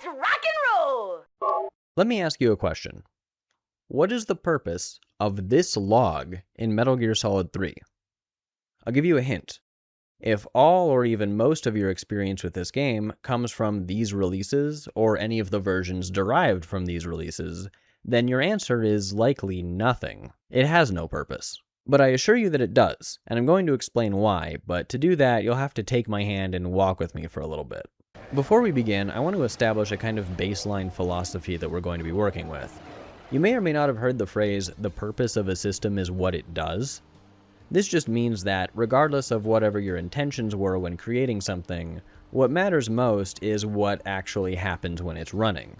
Let's rock and roll! Let me ask you a question. What is the purpose of this log in Metal Gear Solid 3? I'll give you a hint. If all or even most of your experience with this game comes from these releases, or any of the versions derived from these releases, then your answer is likely nothing. It has no purpose. But I assure you that it does, and I'm going to explain why, but to do that, you'll have to take my hand and walk with me for a little bit. Before we begin, I want to establish a kind of baseline philosophy that we're going to be working with. You may or may not have heard the phrase, the purpose of a system is what it does. This just means that, regardless of whatever your intentions were when creating something, what matters most is what actually happens when it's running.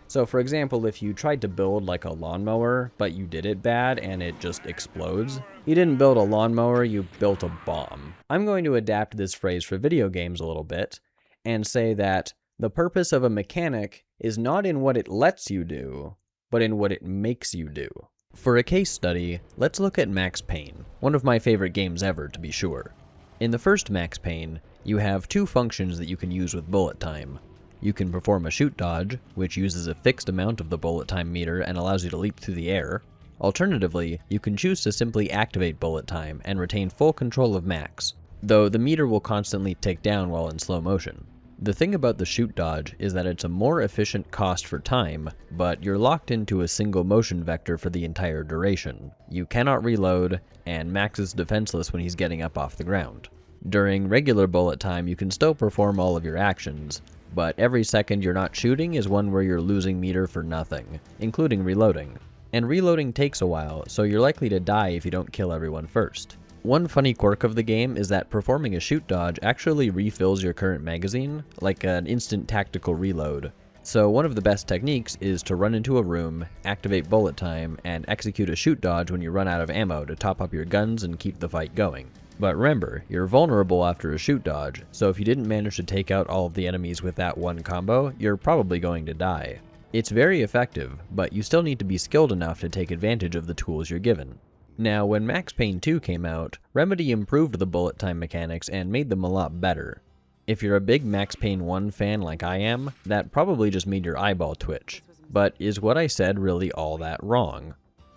So for example, if you tried to build like a lawnmower, but you did it bad and it just explodes, you didn't build a lawnmower, you built a bomb. I'm going to adapt this phrase for video games a little bit, and say that the purpose of a mechanic is not in what it lets you do, but in what it makes you do. For a case study, let's look at Max Payne, one of my favorite games ever to be sure. In the first Max Payne, you have two functions that you can use with bullet time. You can perform a shoot dodge, which uses a fixed amount of the bullet time meter and allows you to leap through the air. Alternatively, you can choose to simply activate bullet time and retain full control of Max, though the meter will constantly tick down while in slow motion. The thing about the shoot dodge is that it's a more efficient cost for time, but you're locked into a single motion vector for the entire duration. You cannot reload, and Max is defenseless when he's getting up off the ground. During regular bullet time, you can still perform all of your actions, but every second you're not shooting is one where you're losing meter for nothing, including reloading. And reloading takes a while, so you're likely to die if you don't kill everyone first. One funny quirk of the game is that performing a shoot dodge actually refills your current magazine, like an instant tactical reload. So one of the best techniques is to run into a room, activate bullet time, and execute a shoot dodge when you run out of ammo to top up your guns and keep the fight going. But remember, you're vulnerable after a shoot dodge, so if you didn't manage to take out all of the enemies with that one combo, you're probably going to die. It's very effective, but you still need to be skilled enough to take advantage of the tools you're given. Now, when Max Payne 2 came out, Remedy improved the bullet time mechanics and made them a lot better. If you're a big Max Payne 1 fan like I am, that probably just made your eyeball twitch. But is what I said really all that wrong?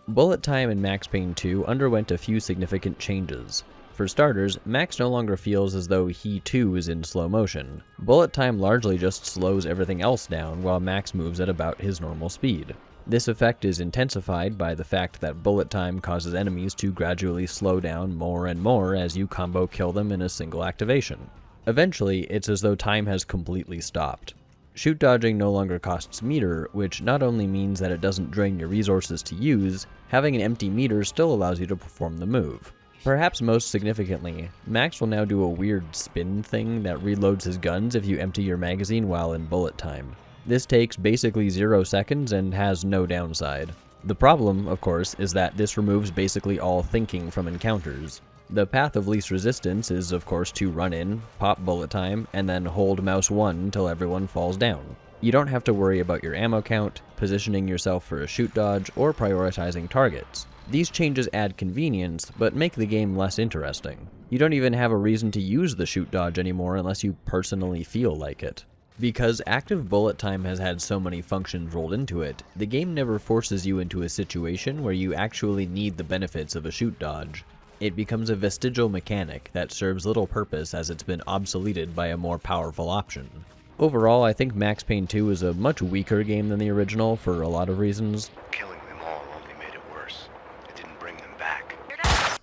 Bullet time in Max Payne 2 underwent a few significant changes. For starters, Max no longer feels as though he too is in slow motion. Bullet time largely just slows everything else down while Max moves at about his normal speed. This effect is intensified by the fact that bullet time causes enemies to gradually slow down more and more as you combo kill them in a single activation. Eventually, it's as though time has completely stopped. Shoot dodging no longer costs meter, which not only means that it doesn't drain your resources to use, having an empty meter still allows you to perform the move. Perhaps most significantly, Max will now do a weird spin thing that reloads his guns if you empty your magazine while in bullet time. This takes basically 0 seconds and has no downside. The problem, of course, is that this removes basically all thinking from encounters. The path of least resistance is, of course, to run in, pop bullet time, and then hold mouse 1 until everyone falls down. You don't have to worry about your ammo count, positioning yourself for a shoot dodge, or prioritizing targets. These changes add convenience, but make the game less interesting. You don't even have a reason to use the shoot dodge anymore unless you personally feel like it. Because active bullet time has had so many functions rolled into it, the game never forces you into a situation where you actually need the benefits of a shoot dodge. It becomes a vestigial mechanic that serves little purpose as it's been obsoleted by a more powerful option. Overall, I think Max Payne 2 is a much weaker game than the original for a lot of reasons. Killing them all only made it worse. It didn't bring them back.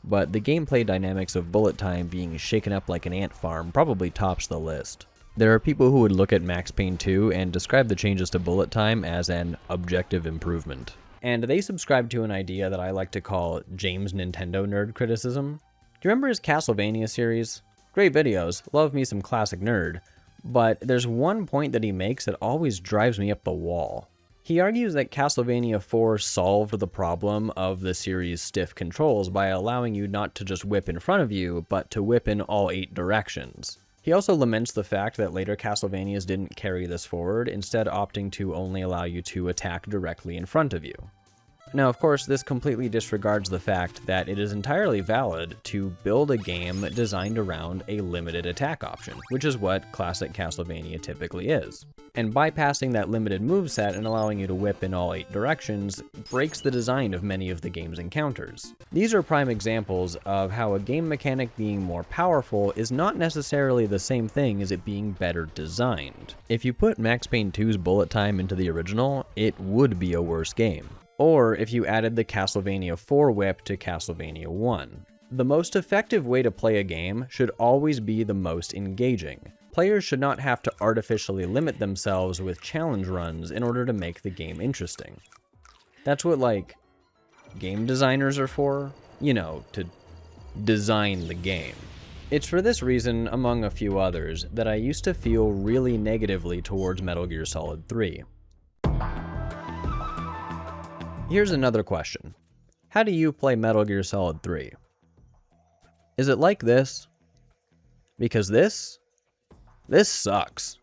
But the gameplay dynamics of bullet time being shaken up like an ant farm probably tops the list. There are people who would look at Max Payne 2 and describe the changes to bullet time as an objective improvement. And they subscribe to an idea that I like to call James Nintendo nerd criticism. Do you remember his Castlevania series? Great videos, love me some classic nerd. But there's one point that he makes that always drives me up the wall. He argues that Castlevania 4 solved the problem of the series' stiff controls by allowing you not to just whip in front of you, but to whip in all 8 directions. He also laments the fact that later Castlevanias didn't carry this forward, instead opting to only allow you to attack directly in front of you. Now, of course, this completely disregards the fact that it is entirely valid to build a game designed around a limited attack option, which is what classic Castlevania typically is. And bypassing that limited moveset and allowing you to whip in all 8 directions breaks the design of many of the game's encounters. These are prime examples of how a game mechanic being more powerful is not necessarily the same thing as it being better designed. If you put Max Payne 2's bullet time into the original, it would be a worse game. Or if you added the Castlevania 4 whip to Castlevania 1. The most effective way to play a game should always be the most engaging. Players should not have to artificially limit themselves with challenge runs in order to make the game interesting. That's what, like, game designers are for, you know, to design the game. It's for this reason, among a few others, that I used to feel really negatively towards Metal Gear Solid 3. Here's another question. How do you play Metal Gear Solid 3? Is it like this? Because this sucks.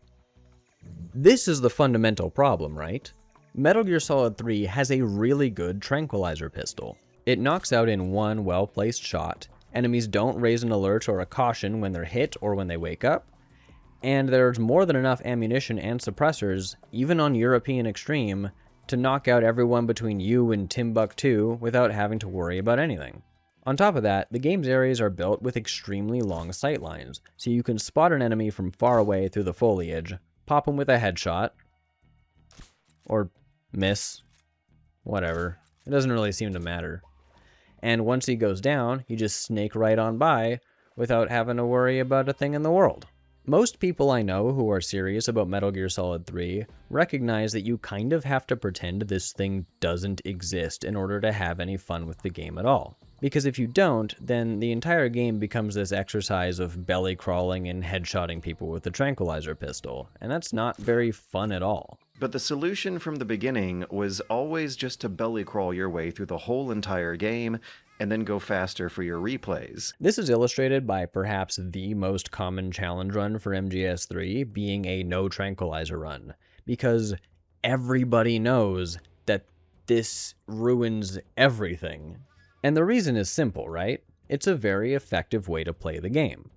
This is the fundamental problem, right? Metal Gear Solid 3 has a really good tranquilizer pistol. It knocks out in one well-placed shot, enemies don't raise an alert or a caution when they're hit or when they wake up, and there's more than enough ammunition and suppressors, even on European Extreme, to knock out everyone between you and Timbuktu without having to worry about anything. On top of that, the game's areas are built with extremely long sightlines, so you can spot an enemy from far away through the foliage, pop him with a headshot, or miss, whatever. It doesn't really seem to matter. And once he goes down, you just snake right on by without having to worry about a thing in the world. Most people I know who are serious about Metal Gear Solid 3 recognize that you kind of have to pretend this thing doesn't exist in order to have any fun with the game at all. Because if you don't, then the entire game becomes this exercise of belly crawling and headshotting people with a tranquilizer pistol, and that's not very fun at all. But the solution from the beginning was always just to belly crawl your way through the whole entire game, and then go faster for your replays. This is illustrated by perhaps the most common challenge run for MGS3 being a no tranquilizer run, because everybody knows that this ruins everything. And the reason is simple, right? It's a very effective way to play the game.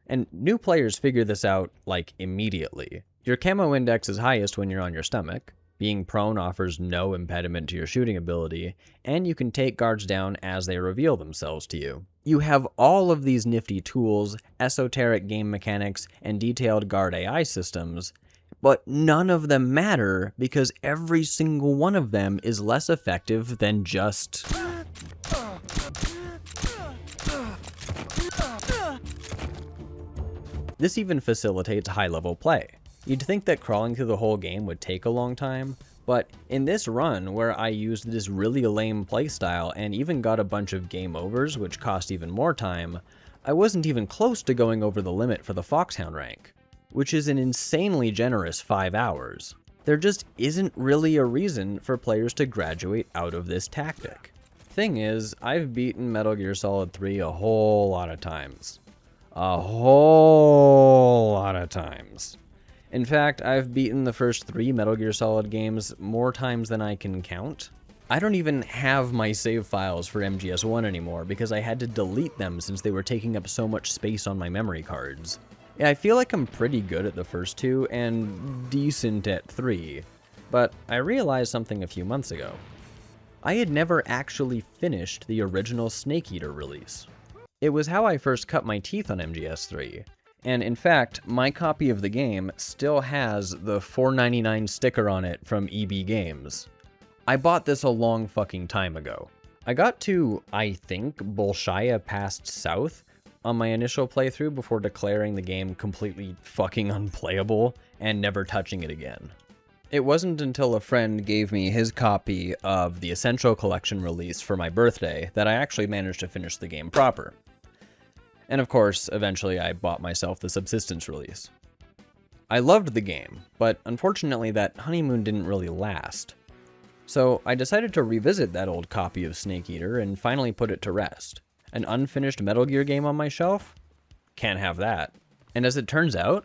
And new players figure this out, like, immediately. Your camo index is highest when you're on your stomach. Being prone offers no impediment to your shooting ability, and you can take guards down as they reveal themselves to you. You have all of these nifty tools, esoteric game mechanics, and detailed guard AI systems, but none of them matter because every single one of them is less effective than just... This even facilitates high-level play. You'd think that crawling through the whole game would take a long time, but in this run, where I used this really lame playstyle and even got a bunch of game overs, which cost even more time, I wasn't even close to going over the limit for the Foxhound rank, which is an insanely generous 5 hours. There just isn't really a reason for players to graduate out of this tactic. Thing is, I've beaten Metal Gear Solid 3 a whole lot of times. A whole lot of times. In fact, I've beaten the first 3 Metal Gear Solid games more times than I can count. I don't even have my save files for MGS1 anymore because I had to delete them since they were taking up so much space on my memory cards. Yeah, I feel like I'm pretty good at the first 2 and decent at 3, but I realized something a few months ago. I had never actually finished the original Snake Eater release. It was how I first cut my teeth on MGS3. And in fact, my copy of the game still has the $4.99 sticker on it from EB Games. I bought this a long fucking time ago. I got to, I think, Bolshaya Past South on my initial playthrough before declaring the game completely fucking unplayable and never touching it again. It wasn't until a friend gave me his copy of the Essential Collection release for my birthday that I actually managed to finish the game proper. And of course, eventually I bought myself the Subsistence release. I loved the game, but unfortunately that honeymoon didn't really last. So I decided to revisit that old copy of Snake Eater and finally put it to rest. An unfinished Metal Gear game on my shelf? Can't have that. And as it turns out,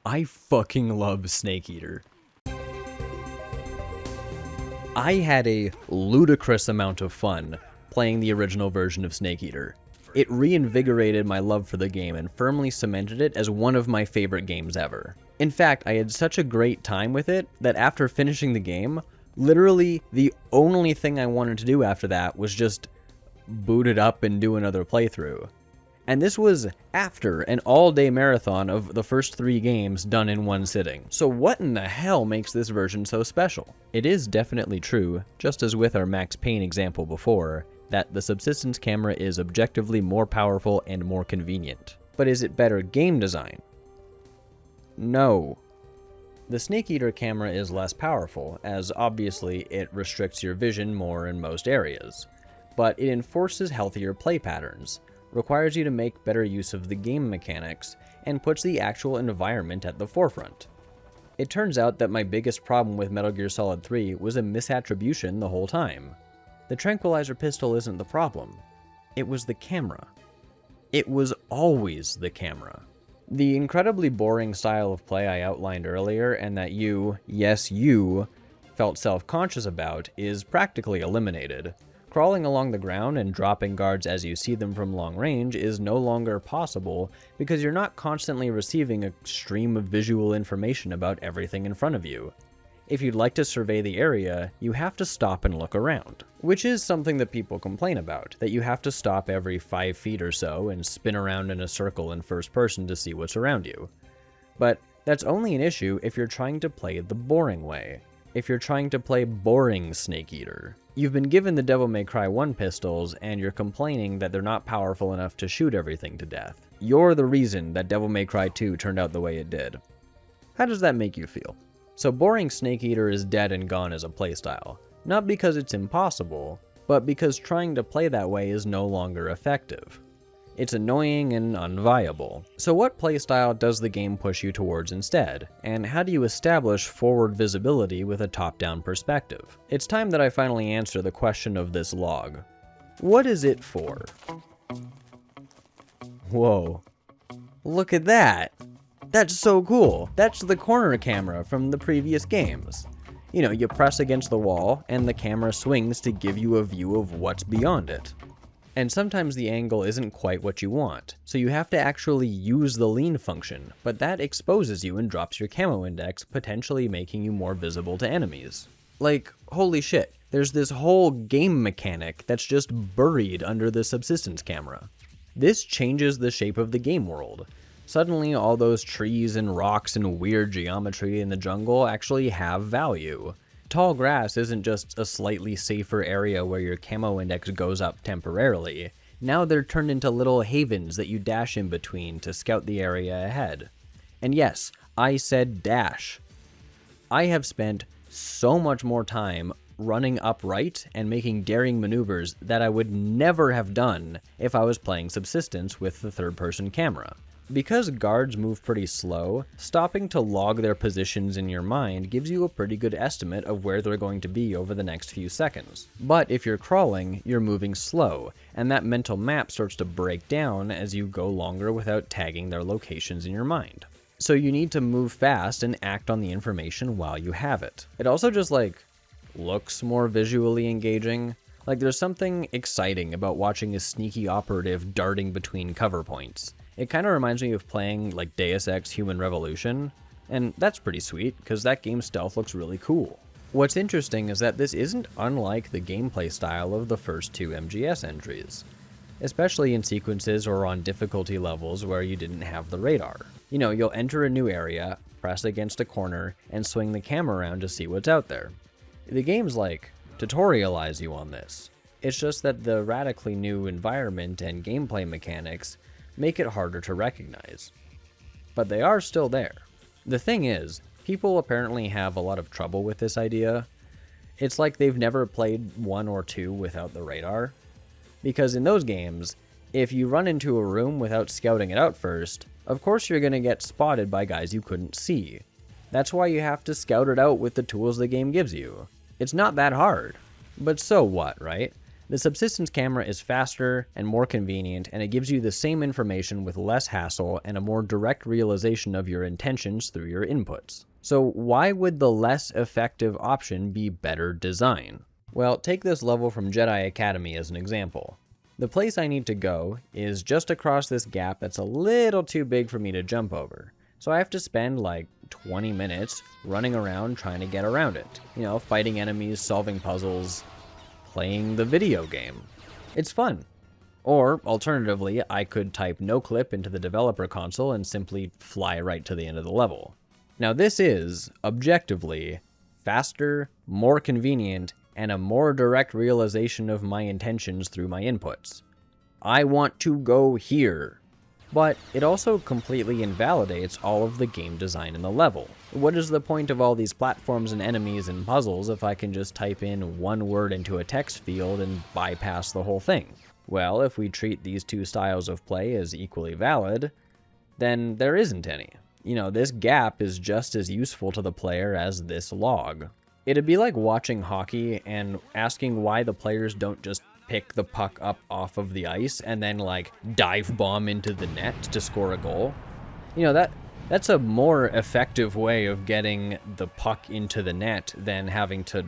I fucking love Snake Eater. I had a ludicrous amount of fun playing the original version of Snake Eater. It reinvigorated my love for the game and firmly cemented it as one of my favorite games ever. In fact, I had such a great time with it that after finishing the game, literally the only thing I wanted to do after that was just boot it up and do another playthrough. And this was after an all-day marathon of the first 3 games done in one sitting. So what in the hell makes this version so special? It is definitely true, just as with our Max Payne example before, that the subsistence camera is objectively more powerful and more convenient. But is it better game design? No. The Snake Eater camera is less powerful, as obviously it restricts your vision more in most areas. But it enforces healthier play patterns, requires you to make better use of the game mechanics, and puts the actual environment at the forefront. It turns out that my biggest problem with Metal Gear Solid 3 was a misattribution the whole time. The tranquilizer pistol isn't the problem. It was the camera. It was always the camera. The incredibly boring style of play I outlined earlier and that you, yes you, felt self-conscious about is practically eliminated. Crawling along the ground and dropping guards as you see them from long range is no longer possible because you're not constantly receiving a stream of visual information about everything in front of you. If you'd like to survey the area, you have to stop and look around, which is something that people complain about, that you have to stop every 5 feet or so and spin around in a circle in first person to see what's around you. But that's only an issue if you're trying to play the boring way. If you're trying to play boring Snake Eater. You've been given the Devil May Cry 1 pistols, and you're complaining that they're not powerful enough to shoot everything to death. You're the reason that Devil May Cry 2 turned out the way it did. How does that make you feel? So boring Snake Eater is dead and gone as a playstyle. Not because it's impossible, but because trying to play that way is no longer effective. It's annoying and unviable. So what playstyle does the game push you towards instead? And how do you establish forward visibility with a top-down perspective? It's time that I finally answer the question of this log. What is it for? Whoa. Look at that! That's so cool! That's the corner camera from the previous games. You know, you press against the wall, and the camera swings to give you a view of what's beyond it. And sometimes the angle isn't quite what you want, so you have to actually use the lean function, but that exposes you and drops your camo index, potentially making you more visible to enemies. Like, holy shit, there's this whole game mechanic that's just buried under the subsistence camera. This changes the shape of the game world. Suddenly all those trees and rocks and weird geometry in the jungle actually have value. Tall grass isn't just a slightly safer area where your camo index goes up temporarily. Now they're turned into little havens that you dash in between to scout the area ahead. And yes, I said dash. I have spent so much more time running upright and making daring maneuvers that I would never have done if I was playing Subsistence with the third-person camera. Because guards move pretty slow, stopping to log their positions in your mind gives you a pretty good estimate of where they're going to be over the next few seconds. But if you're crawling, you're moving slow, and that mental map starts to break down as you go longer without tagging their locations in your mind. So you need to move fast and act on the information while you have it. It also just looks more visually engaging. Like there's something exciting about watching a sneaky operative darting between cover points. It kind of reminds me of playing Deus Ex Human Revolution, and that's pretty sweet, because that game's stealth looks really cool. What's interesting is that this isn't unlike the gameplay style of the first 2 MGS entries, especially in sequences or on difficulty levels where you didn't have the radar. You know, you'll enter a new area, press against a corner, and swing the camera around to see what's out there. The game's tutorialize you on this. It's just that the radically new environment and gameplay mechanics make it harder to recognize. But they are still there. The thing is, people apparently have a lot of trouble with this idea. It's like they've never played 1 or 2 without the radar. Because in those games, if you run into a room without scouting it out first, of course you're going to get spotted by guys you couldn't see. That's why you have to scout it out with the tools the game gives you. It's not that hard. But so what, right? The subsistence camera is faster and more convenient, and it gives you the same information with less hassle and a more direct realization of your intentions through your inputs. So why would the less effective option be better design? Well, take this level from Jedi Academy as an example. The place I need to go is just across this gap that's a little too big for me to jump over. So I have to spend like 20 minutes running around trying to get around it. You know, fighting enemies, solving puzzles, playing the video game. It's fun. Or, alternatively, I could type noclip into the developer console and simply fly right to the end of the level. Now this is, objectively, faster, more convenient, and a more direct realization of my intentions through my inputs. I want to go here. But it also completely invalidates all of the game design in the level. What is the point of all these platforms and enemies and puzzles if I can just type in one word into a text field and bypass the whole thing? Well, if we treat these two styles of play as equally valid, then there isn't any. You know, this gap is just as useful to the player as this log. It'd be like watching hockey and asking why the players don't just pick the puck up off of the ice and then like dive bomb into the net to score a goal. You know, that's a more effective way of getting the puck into the net than having to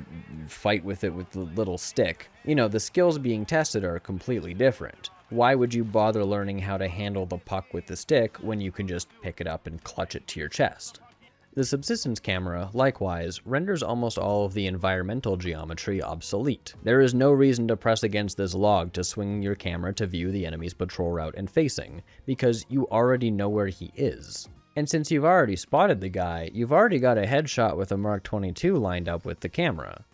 fight with it with the little stick. You know, the skills being tested are completely different. Why would you bother learning how to handle the puck with the stick when you can just pick it up and clutch it to your chest? The subsistence camera, likewise, renders almost all of the environmental geometry obsolete. There is no reason to press against this log to swing your camera to view the enemy's patrol route and facing, because you already know where he is. And since you've already spotted the guy, you've already got a headshot with a Mark 22 lined up with the camera.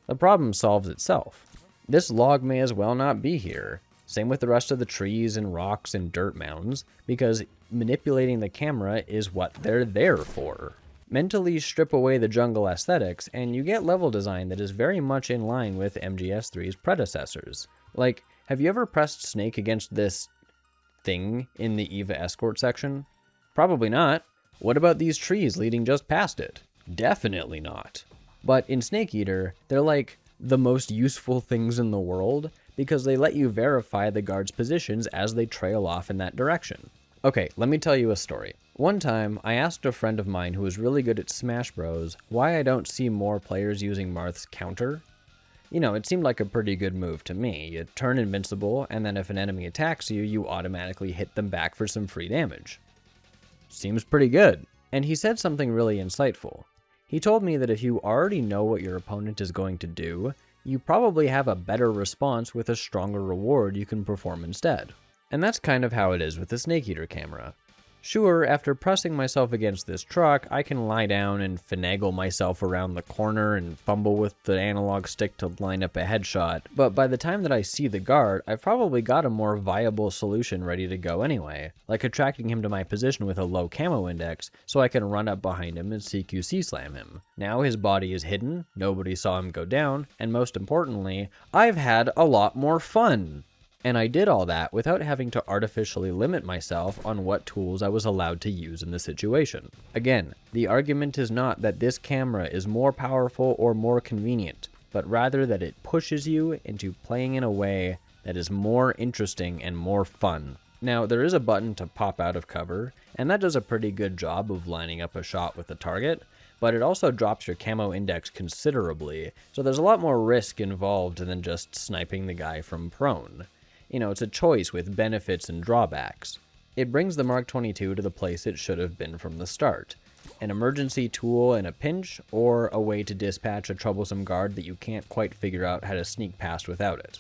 The problem solves itself. This log may as well not be here. Same with the rest of the trees and rocks and dirt mounds, because manipulating the camera is what they're there for. Mentally strip away the jungle aesthetics, and you get level design that is very much in line with MGS3's predecessors. Like, have you ever pressed Snake against this thing in the EVA Escort section? Probably not. What about these trees leading just past it? Definitely not. But in Snake Eater, they're like the most useful things in the world, because they let you verify the guards' positions as they trail off in that direction. Okay, let me tell you a story. One time, I asked a friend of mine who was really good at Smash Bros. Why I don't see more players using Marth's counter. You know, it seemed like a pretty good move to me. You turn invincible, and then if an enemy attacks you, you automatically hit them back for some free damage. Seems pretty good. And he said something really insightful. He told me that if you already know what your opponent is going to do, you probably have a better response with a stronger reward you can perform instead. And that's kind of how it is with the Snake Eater camera. Sure, after pressing myself against this truck, I can lie down and finagle myself around the corner and fumble with the analog stick to line up a headshot, but by the time that I see the guard, I've probably got a more viable solution ready to go anyway, like attracting him to my position with a low camo index so I can run up behind him and CQC slam him. Now his body is hidden, nobody saw him go down, and most importantly, I've had a lot more fun! And I did all that without having to artificially limit myself on what tools I was allowed to use in the situation. Again, the argument is not that this camera is more powerful or more convenient, but rather that it pushes you into playing in a way that is more interesting and more fun. Now, there is a button to pop out of cover, and that does a pretty good job of lining up a shot with the target, but it also drops your camo index considerably, so there's a lot more risk involved than just sniping the guy from prone. You know, it's a choice with benefits and drawbacks. It brings the Mark 22 to the place it should have been from the start. An emergency tool in a pinch, or a way to dispatch a troublesome guard that you can't quite figure out how to sneak past without it.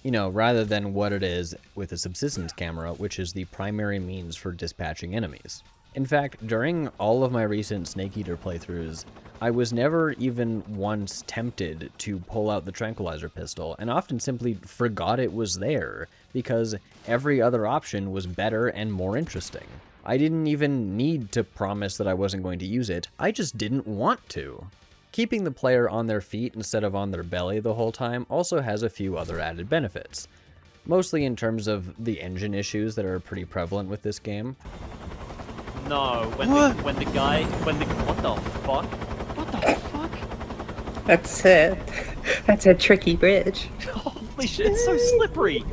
You know, rather than what it is with a subsistence camera, which is the primary means for dispatching enemies. In fact, during all of my recent Snake Eater playthroughs, I was never even once tempted to pull out the tranquilizer pistol, and often simply forgot it was there, because every other option was better and more interesting. I didn't even need to promise that I wasn't going to use it, I just didn't want to. Keeping the player on their feet instead of on their belly the whole time also has a few other added benefits. Mostly in terms of the engine issues that are pretty prevalent with this game. No, what the fuck? What the fuck? That's a tricky bridge. Holy shit, it's so slippery.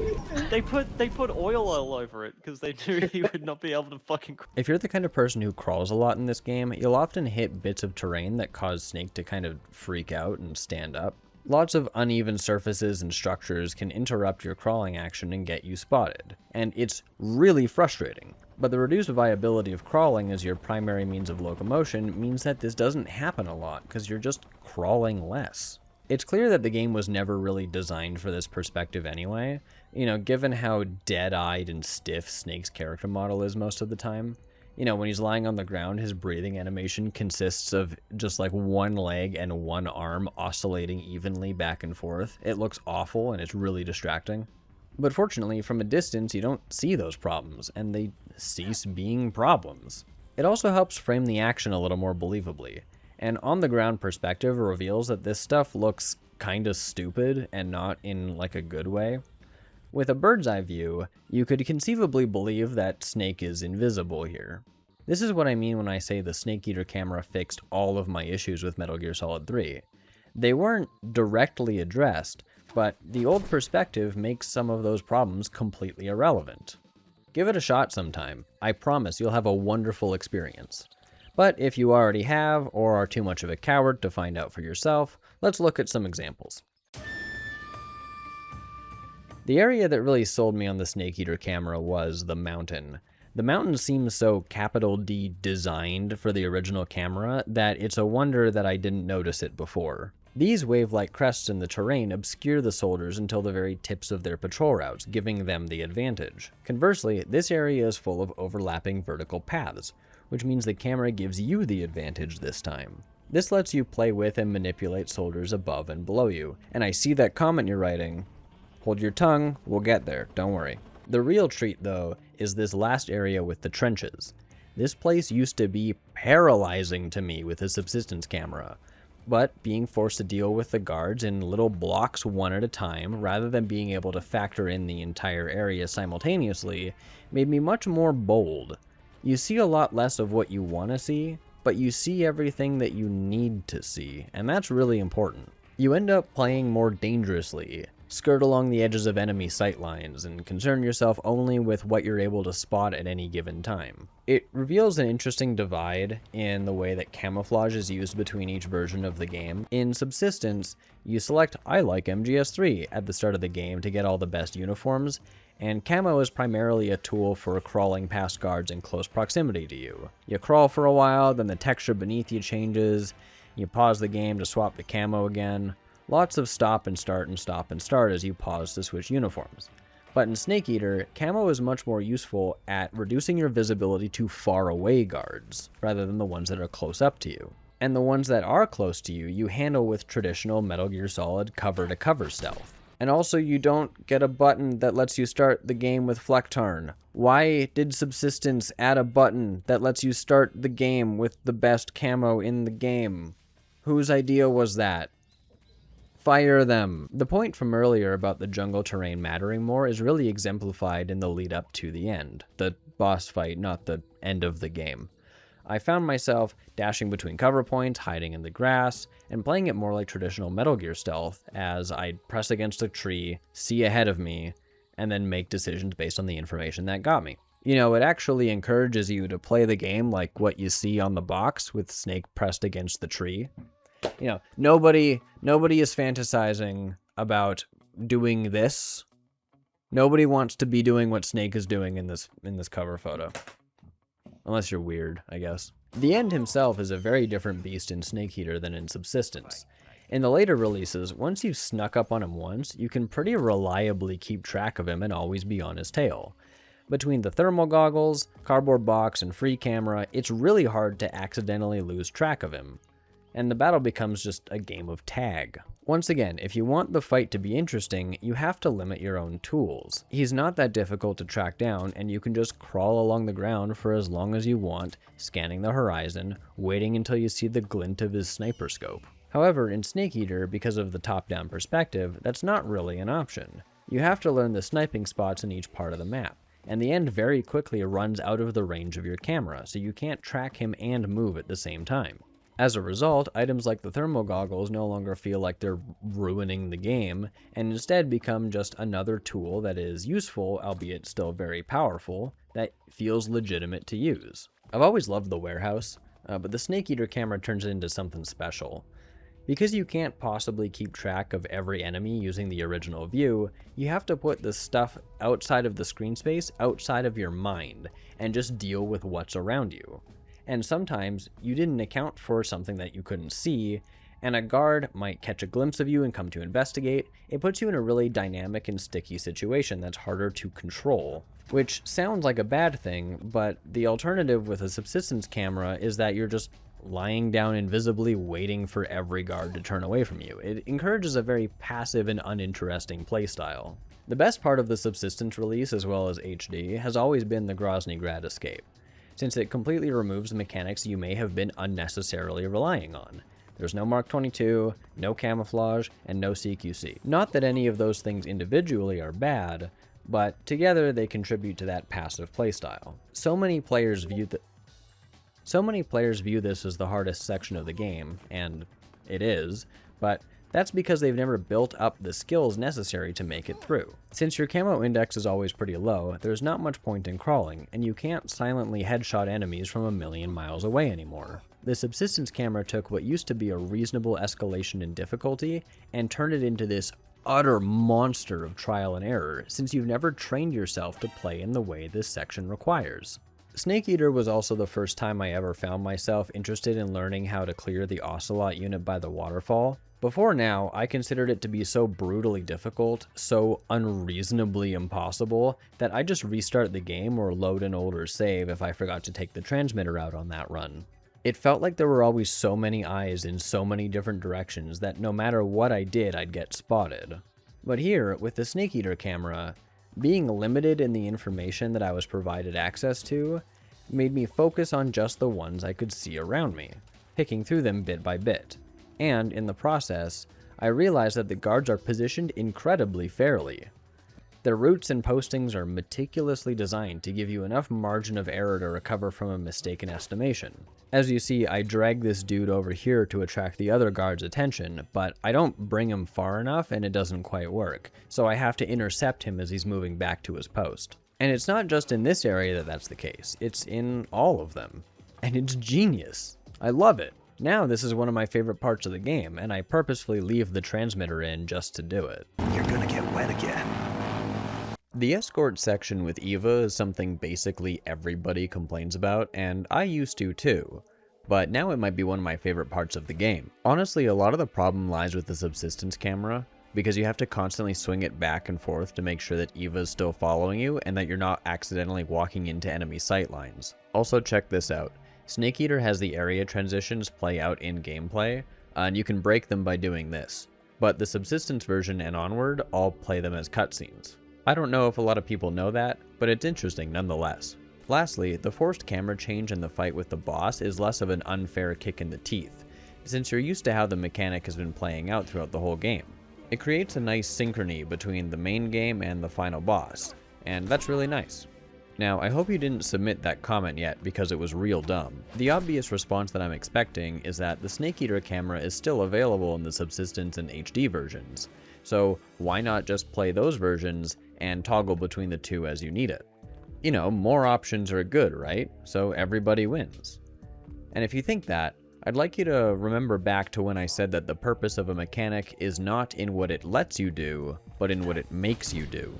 They put oil all over it because they knew he would not be able to fucking. If you're the kind of person who crawls a lot in this game, you'll often hit bits of terrain that cause Snake to kind of freak out and stand up. Lots of uneven surfaces and structures can interrupt your crawling action and get you spotted, and it's really frustrating. But the reduced viability of crawling as your primary means of locomotion means that this doesn't happen a lot because you're just crawling less. It's clear that the game was never really designed for this perspective anyway, given how dead-eyed and stiff Snake's character model is most of the time. When he's lying on the ground, his breathing animation consists of just like one leg and one arm oscillating evenly back and forth. It looks awful and it's really distracting. But fortunately, from a distance, you don't see those problems, and they cease being problems. It also helps frame the action a little more believably. An on-the-ground perspective reveals that this stuff looks kinda stupid and not in like a good way. With a bird's eye view, you could conceivably believe that Snake is invisible here. This is what I mean when I say the Snake Eater camera fixed all of my issues with Metal Gear Solid 3. They weren't directly addressed, but the old perspective makes some of those problems completely irrelevant. Give it a shot sometime. I promise you'll have a wonderful experience. But if you already have, or are too much of a coward to find out for yourself, let's look at some examples. The area that really sold me on the Snake Eater camera was the mountain. The mountain seems so capital D designed for the original camera that it's a wonder that I didn't notice it before. These wave-like crests in the terrain obscure the soldiers until the very tips of their patrol routes, giving them the advantage. Conversely, this area is full of overlapping vertical paths, which means the camera gives you the advantage this time. This lets you play with and manipulate soldiers above and below you, and I see that comment you're writing. Hold your tongue, we'll get there, don't worry. The real treat, though, is this last area with the trenches. This place used to be paralyzing to me with a subsistence camera, but being forced to deal with the guards in little blocks one at a time, rather than being able to factor in the entire area simultaneously, made me much more bold. You see a lot less of what you want to see, but you see everything that you need to see, and that's really important. You end up playing more dangerously, skirt along the edges of enemy sightlines, and concern yourself only with what you're able to spot at any given time. It reveals an interesting divide in the way that camouflage is used between each version of the game. In Subsistence, you select I like MGS3 at the start of the game to get all the best uniforms, and camo is primarily a tool for crawling past guards in close proximity to you. You crawl for a while, then the texture beneath you changes, you pause the game to swap the camo again. Lots of stop and start and stop and start as you pause to switch uniforms. But in Snake Eater, camo is much more useful at reducing your visibility to far away guards, rather than the ones that are close up to you. And the ones that are close to you, you handle with traditional Metal Gear Solid cover-to-cover stealth. And also, you don't get a button that lets you start the game with Flecktarn. Why did Subsistence add a button that lets you start the game with the best camo in the game? Whose idea was that? Fire them. The point from earlier about the jungle terrain mattering more is really exemplified in the lead up to the end. The boss fight, not the end of the game. I found myself dashing between cover points, hiding in the grass, and playing it more like traditional Metal Gear stealth as I'd press against a tree, see ahead of me, and then make decisions based on the information that got me. It actually encourages you to play the game like what you see on the box with Snake pressed against the tree. Nobody is fantasizing about doing this. Nobody wants to be doing what Snake is doing in this cover photo. Unless you're weird, I guess. The end himself is a very different beast in Snake Eater than in Subsistence. In the later releases, once you've snuck up on him once, you can pretty reliably keep track of him and always be on his tail. Between the thermal goggles, cardboard box, and free camera, it's really hard to accidentally lose track of him. And the battle becomes just a game of tag. Once again, if you want the fight to be interesting, you have to limit your own tools. He's not that difficult to track down, and you can just crawl along the ground for as long as you want, scanning the horizon, waiting until you see the glint of his sniper scope. However, in Snake Eater, because of the top-down perspective, that's not really an option. You have to learn the sniping spots in each part of the map, and the end very quickly runs out of the range of your camera, so you can't track him and move at the same time. As a result, items like the thermal goggles no longer feel like they're ruining the game, and instead become just another tool that is useful, albeit still very powerful, that feels legitimate to use. I've always loved the warehouse, but the Snake Eater camera turns it into something special. Because you can't possibly keep track of every enemy using the original view, you have to put the stuff outside of the screen space, outside of your mind, and just deal with what's around you. And sometimes you didn't account for something that you couldn't see, and a guard might catch a glimpse of you and come to investigate. It puts you in a really dynamic and sticky situation that's harder to control. Which sounds like a bad thing, but the alternative with a subsistence camera is that you're just lying down invisibly waiting for every guard to turn away from you. It encourages a very passive and uninteresting playstyle. The best part of the subsistence release, as well as HD, has always been the Grozny Grad escape, since it completely removes mechanics you may have been unnecessarily relying on. There's no Mark 22, no camouflage, and no CQC. Not that any of those things individually are bad, but together they contribute to that passive playstyle. So many players view this as the hardest section of the game, and it is, but that's because they've never built up the skills necessary to make it through. Since your camo index is always pretty low, there's not much point in crawling, and you can't silently headshot enemies from a million miles away anymore. The subsistence camera took what used to be a reasonable escalation in difficulty and turned it into this utter monster of trial and error, since you've never trained yourself to play in the way this section requires. Snake Eater was also the first time I ever found myself interested in learning how to clear the Ocelot unit by the waterfall. Before now, I considered it to be so brutally difficult, so unreasonably impossible, that I just restart the game or load an older save if I forgot to take the transmitter out on that run. It felt like there were always so many eyes in so many different directions that no matter what I did, I'd get spotted. But here, with the Snake Eater camera, being limited in the information that I was provided access to made me focus on just the ones I could see around me, picking through them bit by bit. And in the process, I realized that the guards are positioned incredibly fairly. Their routes and postings are meticulously designed to give you enough margin of error to recover from a mistaken estimation. As you see, I drag this dude over here to attract the other guard's attention, but I don't bring him far enough and it doesn't quite work, so I have to intercept him as he's moving back to his post. And it's not just in this area that that's the case, it's in all of them. And it's genius. I love it. Now this is one of my favorite parts of the game, and I purposefully leave the transmitter in just to do it. You're gonna get wet again. The escort section with Eva is something basically everybody complains about, and I used to too. But now it might be one of my favorite parts of the game. Honestly, a lot of the problem lies with the subsistence camera, because you have to constantly swing it back and forth to make sure that Eva's still following you and that you're not accidentally walking into enemy sight lines. Also check this out. Snake Eater has the area transitions play out in gameplay, and you can break them by doing this. But the subsistence version and onward all play them as cutscenes. I don't know if a lot of people know that, but it's interesting nonetheless. Lastly, the forced camera change in the fight with the boss is less of an unfair kick in the teeth, since you're used to how the mechanic has been playing out throughout the whole game. It creates a nice synchrony between the main game and the final boss, and that's really nice. Now, I hope you didn't submit that comment yet because it was real dumb. The obvious response that I'm expecting is that the Snake Eater camera is still available in the subsistence and HD versions, so why not just play those versions and toggle between the two as you need it? You know, more options are good, right? So everybody wins. And if you think that, I'd like you to remember back to when I said that the purpose of a mechanic is not in what it lets you do, but in what it makes you do.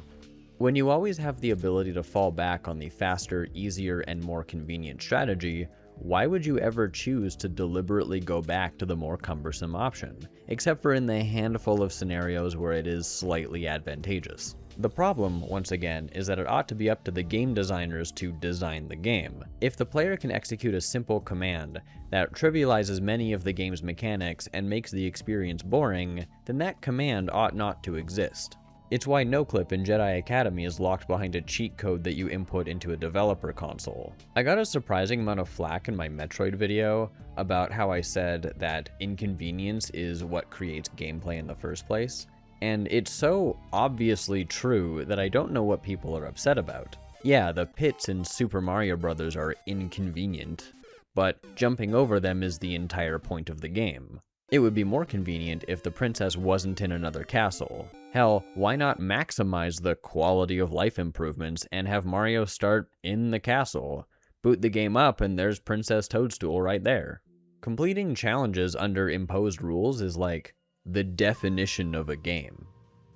When you always have the ability to fall back on the faster, easier, and more convenient strategy, why would you ever choose to deliberately go back to the more cumbersome option, except for in the handful of scenarios where it is slightly advantageous? The problem, once again, is that it ought to be up to the game designers to design the game. If the player can execute a simple command that trivializes many of the game's mechanics and makes the experience boring, then that command ought not to exist. It's why NoClip in Jedi Academy is locked behind a cheat code that you input into a developer console. I got a surprising amount of flack in my Metroid video about how I said that inconvenience is what creates gameplay in the first place, and it's so obviously true that I don't know what people are upset about. Yeah, the pits in Super Mario Bros. Are inconvenient, but jumping over them is the entire point of the game. It would be more convenient if the princess wasn't in another castle. Hell, why not maximize the quality of life improvements and have Mario start in the castle? Boot the game up and there's Princess Toadstool right there. Completing challenges under imposed rules is like the definition of a game.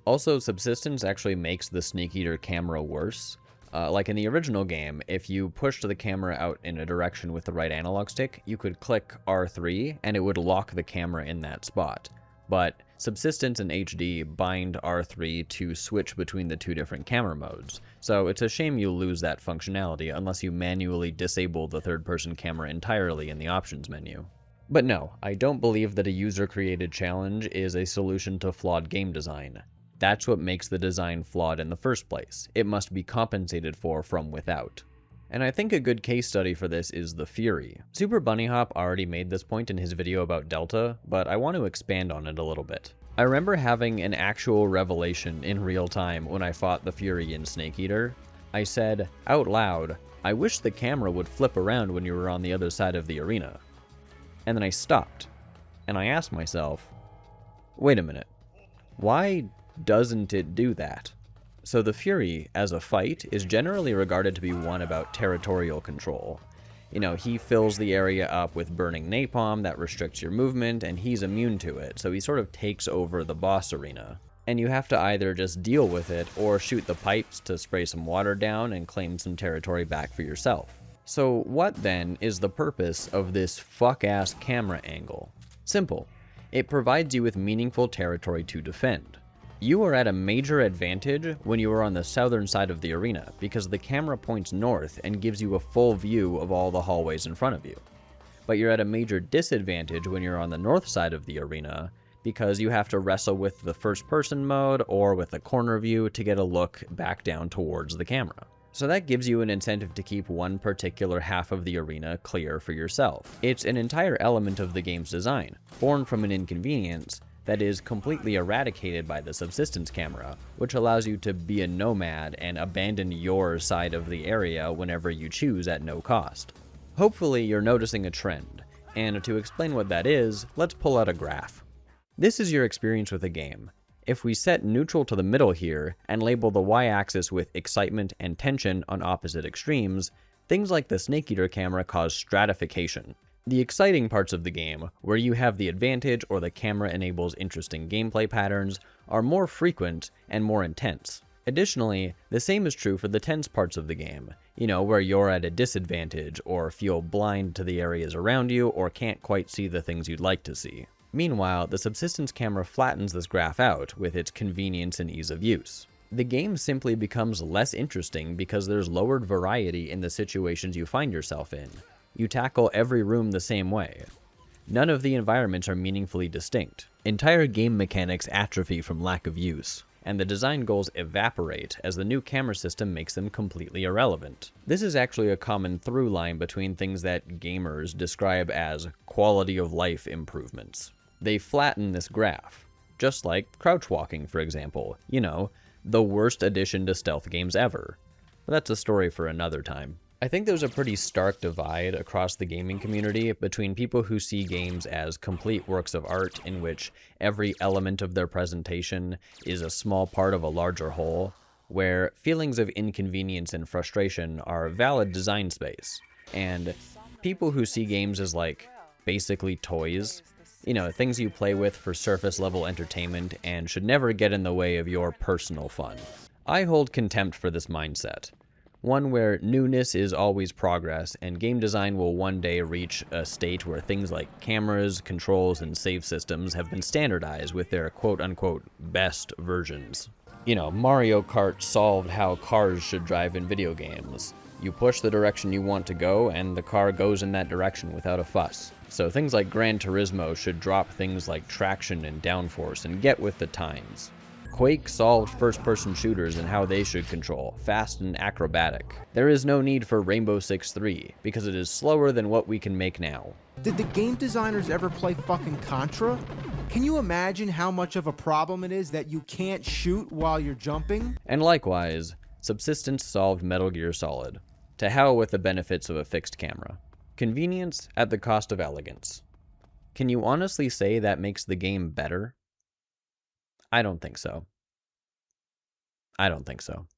Also, subsistence actually makes the Snake Eater camera worse. Like in the original game, if you pushed the camera out in a direction with the right analog stick, you could click R3 and it would lock the camera in that spot. But Subsistence and HD bind R3 to switch between the two different camera modes, so it's a shame you lose that functionality unless you manually disable the third-person camera entirely in the options menu. But no, I don't believe that a user-created challenge is a solution to flawed game design. That's what makes the design flawed in the first place. It must be compensated for from without. And I think a good case study for this is the Fury. Super Bunny Hop already made this point in his video about Delta, but I want to expand on it a little bit. I remember having an actual revelation in real time when I fought the Fury in Snake Eater. I said, out loud, I wish the camera would flip around when you were on the other side of the arena. And then I stopped, and I asked myself, wait a minute, why doesn't it do that? So the Fury, as a fight, is generally regarded to be one about territorial control. You know, he fills the area up with burning napalm that restricts your movement, and he's immune to it, so he sort of takes over the boss arena. And you have to either just deal with it, or shoot the pipes to spray some water down and claim some territory back for yourself. So what then is the purpose of this fuck-ass camera angle? Simple. It provides you with meaningful territory to defend. You are at a major advantage when you are on the southern side of the arena, because the camera points north and gives you a full view of all the hallways in front of you. But you're at a major disadvantage when you're on the north side of the arena, because you have to wrestle with the first-person mode or with the corner view to get a look back down towards the camera. So that gives you an incentive to keep one particular half of the arena clear for yourself. It's an entire element of the game's design, born from an inconvenience that is completely eradicated by the subsistence camera, which allows you to be a nomad and abandon your side of the area whenever you choose at no cost. Hopefully you're noticing a trend, and to explain what that is, let's pull out a graph. This is your experience with a game. If we set neutral to the middle here, and label the y-axis with excitement and tension on opposite extremes, things like the Snake Eater camera cause stratification. The exciting parts of the game, where you have the advantage or the camera enables interesting gameplay patterns, are more frequent and more intense. Additionally, the same is true for the tense parts of the game, you know, where you're at a disadvantage or feel blind to the areas around you or can't quite see the things you'd like to see. Meanwhile, the subsistence camera flattens this graph out with its convenience and ease of use. The game simply becomes less interesting because there's lowered variety in the situations you find yourself in. You tackle every room the same way. None of the environments are meaningfully distinct. Entire game mechanics atrophy from lack of use, and the design goals evaporate as the new camera system makes them completely irrelevant. This is actually a common through line between things that gamers describe as quality of life improvements. They flatten this graph, just like crouch walking, for example. You know, the worst addition to stealth games ever. But that's a story for another time. I think there's a pretty stark divide across the gaming community between people who see games as complete works of art in which every element of their presentation is a small part of a larger whole, where feelings of inconvenience and frustration are valid design space, and people who see games as like basically toys, you know, things you play with for surface level entertainment and should never get in the way of your personal fun. I hold contempt for this mindset. One where newness is always progress, and game design will one day reach a state where things like cameras, controls, and save systems have been standardized with their quote-unquote best versions. You know, Mario Kart solved how cars should drive in video games. You push the direction you want to go, and the car goes in that direction without a fuss. So things like Gran Turismo should drop things like traction and downforce and get with the times. Quake solved first-person shooters and how they should control, fast and acrobatic. There is no need for Rainbow Six 3, because it is slower than what we can make now. Did the game designers ever play fucking Contra? Can you imagine how much of a problem it is that you can't shoot while you're jumping? And likewise, Subsistence solved Metal Gear Solid. To hell with the benefits of a fixed camera. Convenience at the cost of elegance. Can you honestly say that makes the game better? I don't think so. I don't think so.